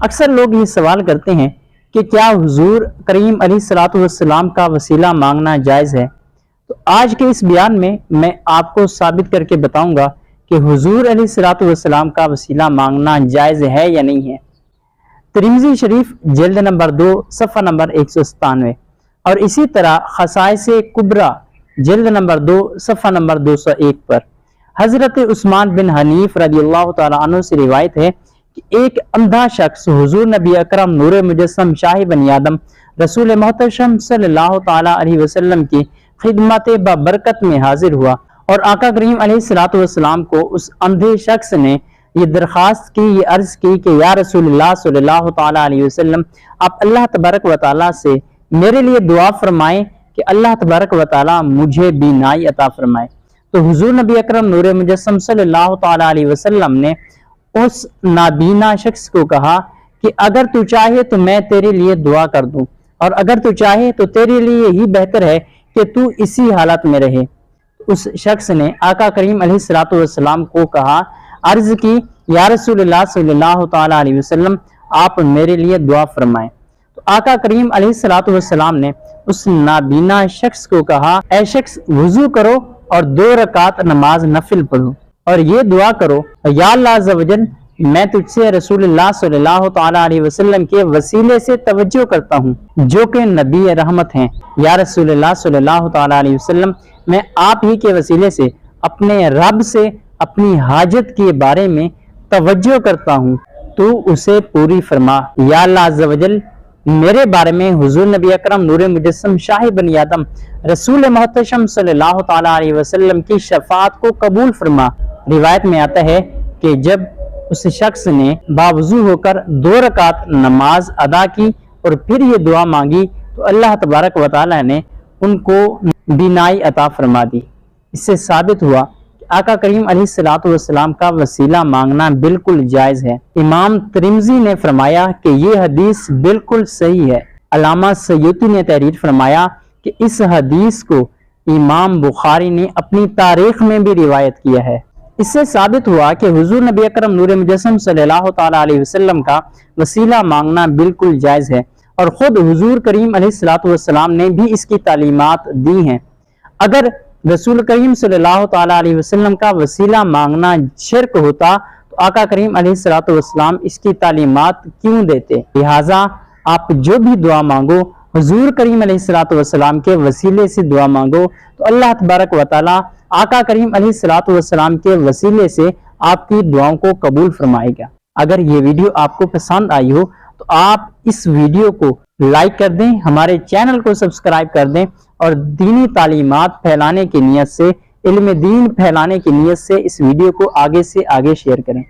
اکثر لوگ یہ سوال کرتے ہیں کہ کیا حضور کریم علیہ الصلوۃ والسلام کا وسیلہ مانگنا جائز ہے؟ تو آج کے اس بیان میں آپ کو ثابت کر کے بتاؤں گا کہ حضور علیہ الصلوۃ والسلام کا وسیلہ مانگنا جائز ہے یا نہیں ہے۔ ترمذی شریف جلد نمبر 2 صفحہ نمبر 197 اور اسی طرح خصائص کبریٰ جلد نمبر 2 صفحہ نمبر 201 پر حضرت عثمان بن حنیف رضی اللہ تعالیٰ عنہ سے روایت ہے کہ ایک اندھا شخص حضور نبی اکرم نور مجسم شاہ بنی آدم رسول محتشم صلی اللہ تعالیٰ علیہ وسلم کی خدمت ببرکت میں حاضر ہوا، اور آقا کریم علیہ الصلوۃ والسلام کو اس اندھے شخص نے یہ درخواست کی، یہ عرض کی کہ یا رسول اللہ صلی اللہ تعالیٰ علیہ وسلم، آپ اللہ تبارک و تعالیٰ سے میرے لیے دعا فرمائیں کہ اللہ تبارک و تعالیٰ مجھے بینائی عطا فرمائے۔ تو حضور نبی اکرم نور مجسم صلی اللہ تعالیٰ علیہ وسلم نے اس نابینا شخص کو کہا کہ اگر تو چاہے تو میں تیرے لیے دعا کر دوں، اور اگر تو چاہے تو تیرے لیے یہی بہتر ہے کہ تو اسی حالت میں رہے۔ اس شخص نے آقا کریم علیہ الصلوۃ والسلام کو کہا، عرض کی، یا رسول اللہ صلی اللہ تعالیٰ علیہ وسلم، آپ میرے لیے دعا فرمائیں۔ تو آقا کریم علیہ الصلوۃ والسلام نے اس نابینا شخص کو کہا، اے شخص، وضو کرو اور 2 رکعت نماز نفل پڑھو اور یہ دعا کرو، یا اللہ عز و جل، میں تجھ سے رسول اللہ صلی اللہ تعالیٰ علیہ وسلم کے وسیلے سے توجہ کرتا ہوں جو کہ نبی رحمت ہیں۔ یا رسول اللہ صلی اللہ تعالیٰ علیہ وسلم، میں آپ ہی کے وسیلے سے اپنے رب سے اپنی حاجت کے بارے میں توجہ کرتا ہوں، تو اسے پوری فرما۔ یا اللہ عز و جل، میرے بارے میں حضور نبی اکرم نور مجسم شاہ بنی آدم رسول محتشم صلی اللہ تعالیٰ علیہ وسلم کی شفاعت کو قبول فرما۔ روایت میں آتا ہے کہ جب اس شخص نے باوضو ہو کر 2 رکعت نماز ادا کی اور پھر یہ دعا مانگی تو اللہ تبارک و تعالیٰ نے ان کو بینائی عطا فرما دی۔ اس سے ثابت ہوا کہ آقا کریم علیہ الصلوۃ والسلام کا وسیلہ مانگنا بالکل جائز ہے۔ امام ترمذی نے فرمایا کہ یہ حدیث بالکل صحیح ہے۔ علامہ سیوطی نے تحریر فرمایا کہ اس حدیث کو امام بخاری نے اپنی تاریخ میں بھی روایت کیا ہے۔ اس سے ثابت ہوا کہ حضور نبی اکرم نور مجسم صلی اللہ تعالیٰ علیہ وسلم کا وسیلہ مانگنا بالکل جائز ہے، اور خود حضور کریم علیہ الصلوۃ والسلام نے بھی اس کی تعلیمات دی ہیں۔ اگر رسول کریم صلی اللہ تعالیٰ علیہ وسلم کا وسیلہ مانگنا شرک ہوتا تو آقا کریم علیہ الصلوۃ والسلام اس کی تعلیمات کیوں دیتے؟ لہٰذا آپ جو بھی دعا مانگو حضور کریم علیہ الصلوۃ والسلام کے وسیلے سے دعا مانگو تو اللہ تبارک و تعالیٰ آقا کریم علیہ الصلوۃ والسلام کے وسیلے سے آپ کی دعاؤں کو قبول فرمائے گا۔ اگر یہ ویڈیو آپ کو پسند آئی ہو تو آپ اس ویڈیو کو لائک کر دیں، ہمارے چینل کو سبسکرائب کر دیں، اور دینی تعلیمات پھیلانے کی نیت سے، علم دین پھیلانے کی نیت سے اس ویڈیو کو آگے سے آگے شیئر کریں۔